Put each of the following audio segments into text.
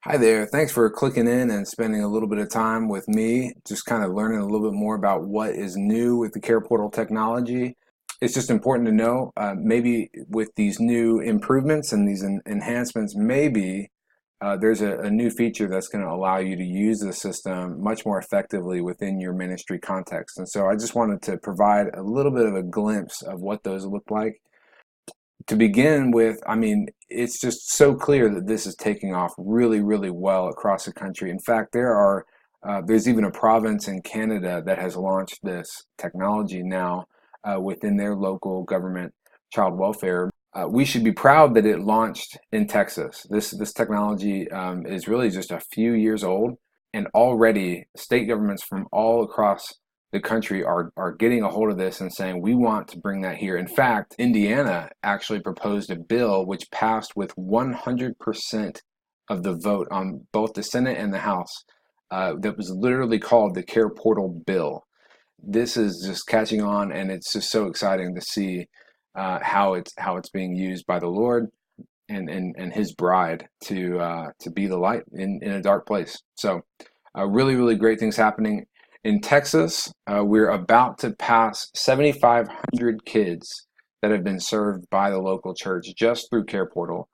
Hi there. Thanks for clicking in and spending a little bit of time with me, just kind of learning a little bit more about what is new with the CarePortal technology. It's just important to know, maybe with these new improvements and these enhancements, maybe there's a new feature that's going to allow you to use the system much more effectively within your ministry context. And so I just wanted to provide a little bit of a glimpse of what those look like. To begin with, I mean, it's just so clear that this is taking off really, really well across the country. In fact, there's even a province in Canada that has launched this technology now within their local government child welfare. We should be proud that it launched in Texas. This technology is really just a few years old, and already state governments from all across the country are getting a hold of this and saying, we want to bring that here. In fact, Indiana actually proposed a bill which passed with 100% of the vote on both the Senate and the House, that was literally called the CarePortal bill. This is just catching on, and it's just so exciting to see how it's being used by the Lord and His bride to be the light in a dark place. So really, really great things happening. In Texas, we're about to pass 7,500 kids that have been served by the local church just through CarePortal.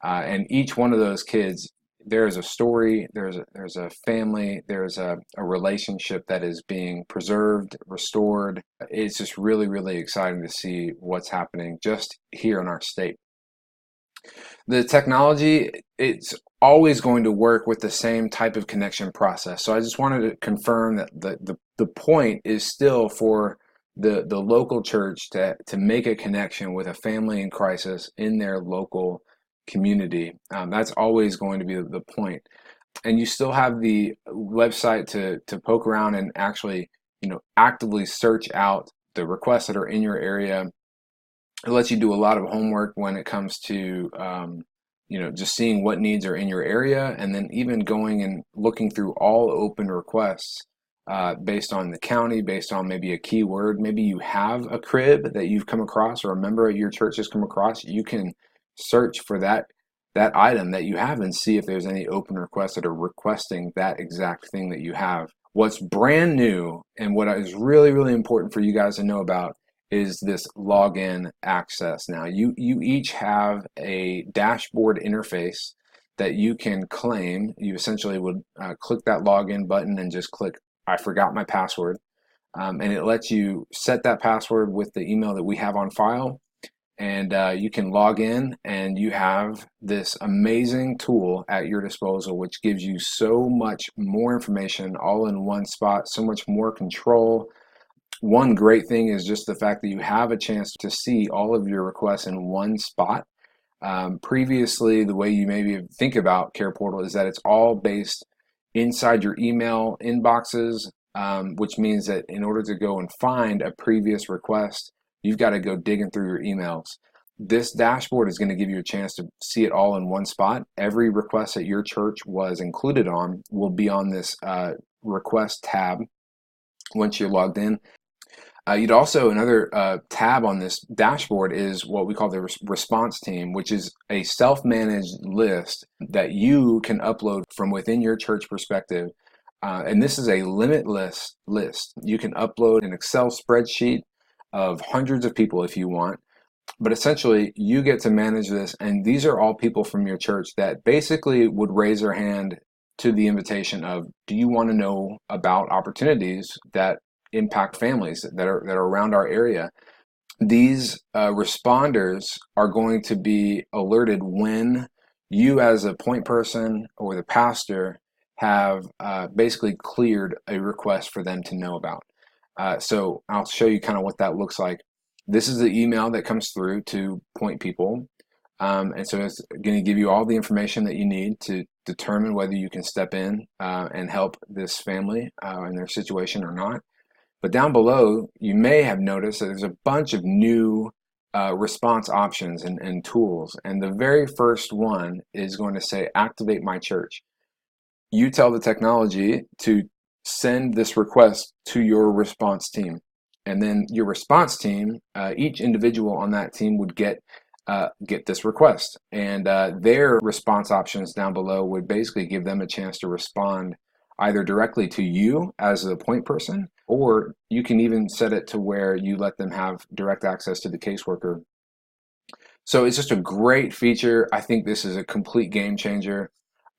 And each one of those kids, there is a story, there's a family, there's a relationship that is being preserved, restored. It's just really, really exciting to see what's happening just here in our state. The technology, it's always going to work with the same type of connection process. So I just wanted to confirm that the point is still for the local church to make a connection with a family in crisis in their local community. That's always going to be the point. And you still have the website to poke around and actually, actively search out the requests that are in your area. It lets you do a lot of homework when it comes to just seeing what needs are in your area, and then even going and looking through all open requests based on the county, based on maybe a keyword. Maybe you have a crib that you've come across, or a member of your church has come across. You can search for that item that you have and see if there's any open requests that are requesting that exact thing that you have. What's brand new and what is really, really important for you guys to know about is this login access. Now, you each have a dashboard interface that you can claim. You essentially would click that login button and just click, I forgot my password. And it lets you set that password with the email that we have on file. And you can log in, and you have this amazing tool at your disposal, which gives you so much more information all in one spot, so much more control. One great thing is just the fact that you have a chance to see all of your requests in one spot. Previously, the way you maybe think about CarePortal is that it's all based inside your email inboxes, which means that in order to go and find a previous request, you've got to go digging through your emails. This dashboard is going to give you a chance to see it all in one spot. Every request that your church was included on will be on this request tab once you're logged in. You'd also, another tab on this dashboard is what we call the response team, which is a self-managed list that you can upload from within your church perspective. And this is a limitless list. You can upload an Excel spreadsheet of hundreds of people if you want, but essentially you get to manage this. And these are all people from your church that basically would raise their hand to the invitation of, do you want to know about opportunities that impact families that are around our area? These responders are going to be alerted when you, as a point person or the pastor, have basically cleared a request for them to know about. So I'll show you kind of what that looks like. This is the email that comes through to point people. And so it's going to give you all the information that you need to determine whether you can step in and help this family in their situation or not. But down below, you may have noticed that there's a bunch of new response options and tools. And the very first one is going to say, activate my church. You tell the technology to send this request to your response team. And then your response team, each individual on that team would get get this request. And their response options down below would basically give them a chance to respond either directly to you as the point person, or you can even set it to where you let them have direct access to the caseworker. So it's just a great feature. I think this is a complete game changer.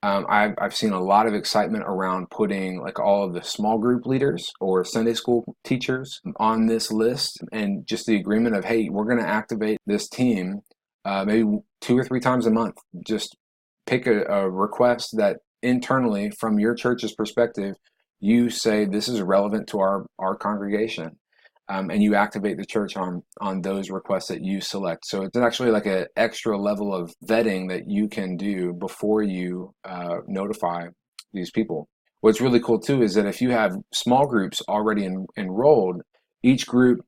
I've seen a lot of excitement around putting like all of the small group leaders or Sunday school teachers on this list, and just the agreement of, hey, we're going to activate this team maybe 2 or 3 times a month. Just pick a request that internally, from your church's perspective, you say this is relevant to our congregation. And you activate the church on those requests that you select. So it's actually like an extra level of vetting that you can do before you notify these people. What's really cool too is that if you have small groups already enrolled, each group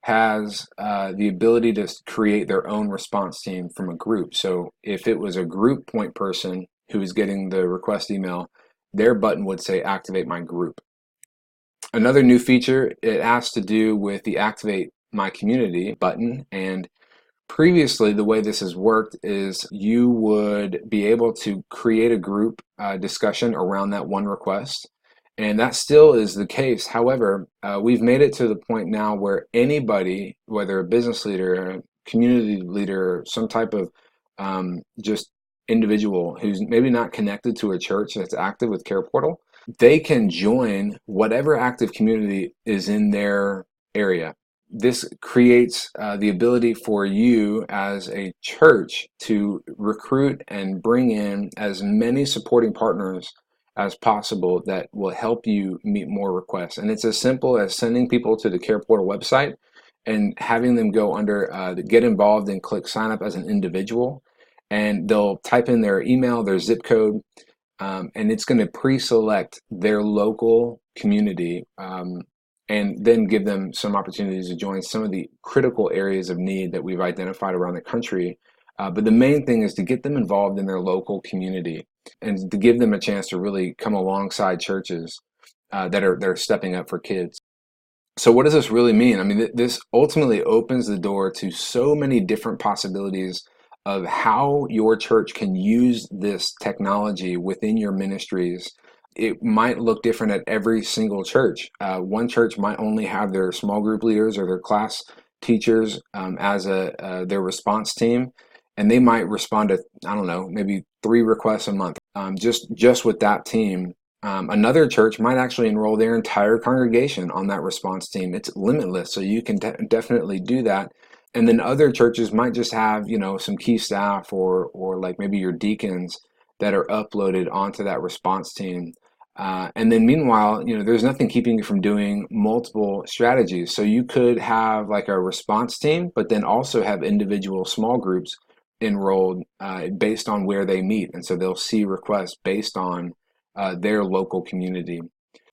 has the ability to create their own response team from a group. So if it was a group point person who is getting the request email, their button would say activate my group. Another new feature, it has to do with the Activate My Community button. And previously, the way this has worked is you would be able to create a group discussion around that one request. And that still is the case. However, we've made it to the point now where anybody, whether a business leader, a community leader, some type of just individual who's maybe not connected to a church that's active with CarePortal, they can join whatever active community is in their area. This creates the ability for you as a church to recruit and bring in as many supporting partners as possible that will help you meet more requests. And it's as simple as sending people to the CarePortal website and having them go under the Get Involved and click Sign Up as an individual. And they'll type in their email, their zip code, and it's going to pre-select their local community and then give them some opportunities to join some of the critical areas of need that we've identified around the country. But the main thing is to get them involved in their local community and to give them a chance to really come alongside churches that are stepping up for kids. So what does this really mean? I mean, this ultimately opens the door to so many different possibilities of how your church can use this technology within your ministries. It might look different at every single church. One church might only have their small group leaders or their class teachers as their response team, and they might respond to, I don't know, maybe 3 requests a month just with that team. Another church might actually enroll their entire congregation on that response team. It's limitless, so you can definitely do that. And then other churches might just have, some key staff or like maybe your deacons that are uploaded onto that response team. And then meanwhile, there's nothing keeping you from doing multiple strategies. So you could have like a response team, but then also have individual small groups enrolled based on where they meet. And so they'll see requests based on their local community.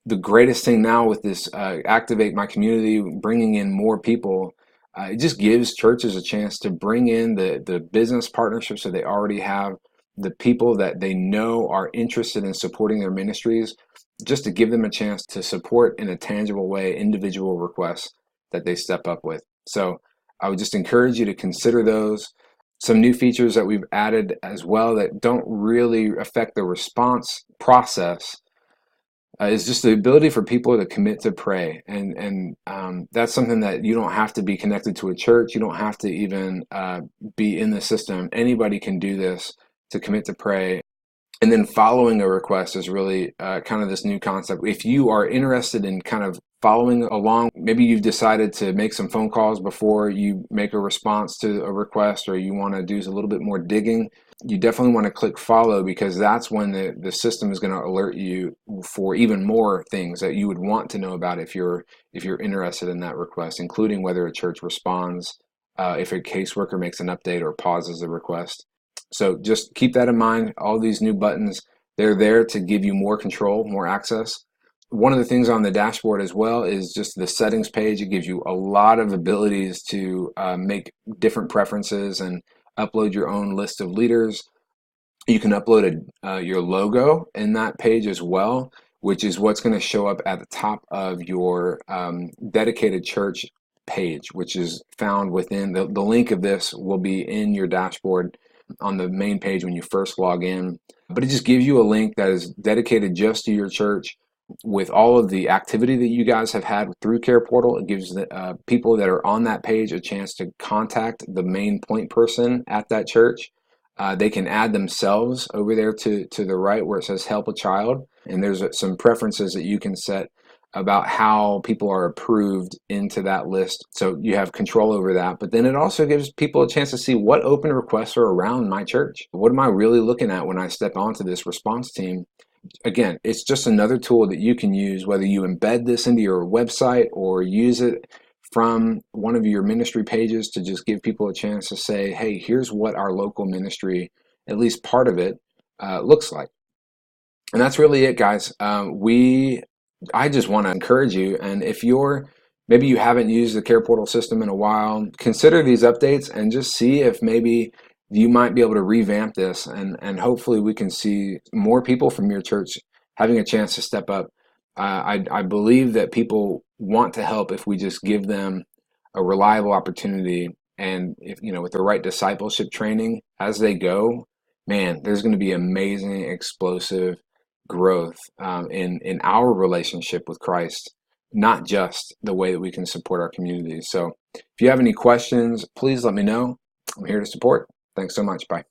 The greatest thing now with this Activate My Community, bringing in more people, it just gives churches a chance to bring in the business partnerships that they already have, the people that they know are interested in supporting their ministries, just to give them a chance to support in a tangible way individual requests that they step up with. So I would just encourage you to consider those. Some new features that we've added as well that don't really affect the response process is just the ability for people to commit to pray. And that's something that you don't have to be connected to a church. You don't have to even be in the system. Anybody can do this, to commit to pray. And then following a request is really kind of this new concept. If you are interested in kind of following along, maybe you've decided to make some phone calls before you make a response to a request, or you want to do a little bit more digging, you definitely want to click follow, because that's when the system is going to alert you for even more things that you would want to know about if you're interested in that request, including whether a church responds, if a caseworker makes an update or pauses the request. So just keep that in mind. All these new buttons, they're there to give you more control, more access. One of the things on the dashboard as well is just the settings page. It gives you a lot of abilities to make different preferences and upload your own list of leaders. You can upload your logo in that page as well, which is what's going to show up at the top of your dedicated church page, which is found within the link of this will be in your dashboard on the main page when you first log in. But it just gives you a link that is dedicated just to your church with all of the activity that you guys have had through CarePortal. It gives the people that are on that page a chance to contact the main point person at that church. They can add themselves over there to the right where it says help a child. And there's some preferences that you can set about how people are approved into that list. So you have control over that. But then it also gives people a chance to see what open requests are around my church. What am I really looking at when I step onto this response team? Again, it's just another tool that you can use, whether you embed this into your website or use it from one of your ministry pages to just give people a chance to say, hey, here's what our local ministry, at least part of it, looks like. And that's really it, guys. I just want to encourage you, and if maybe you haven't used the CarePortal system in a while, consider these updates and just see if maybe you might be able to revamp this, and hopefully we can see more people from your church having a chance to step up. I believe that people want to help if we just give them a reliable opportunity, and if with the right discipleship training as they go, man, there's going to be amazing, explosive growth in our relationship with Christ, not just the way that we can support our community. So if you have any questions, please let me know. I'm here to support. Thanks so much. Bye.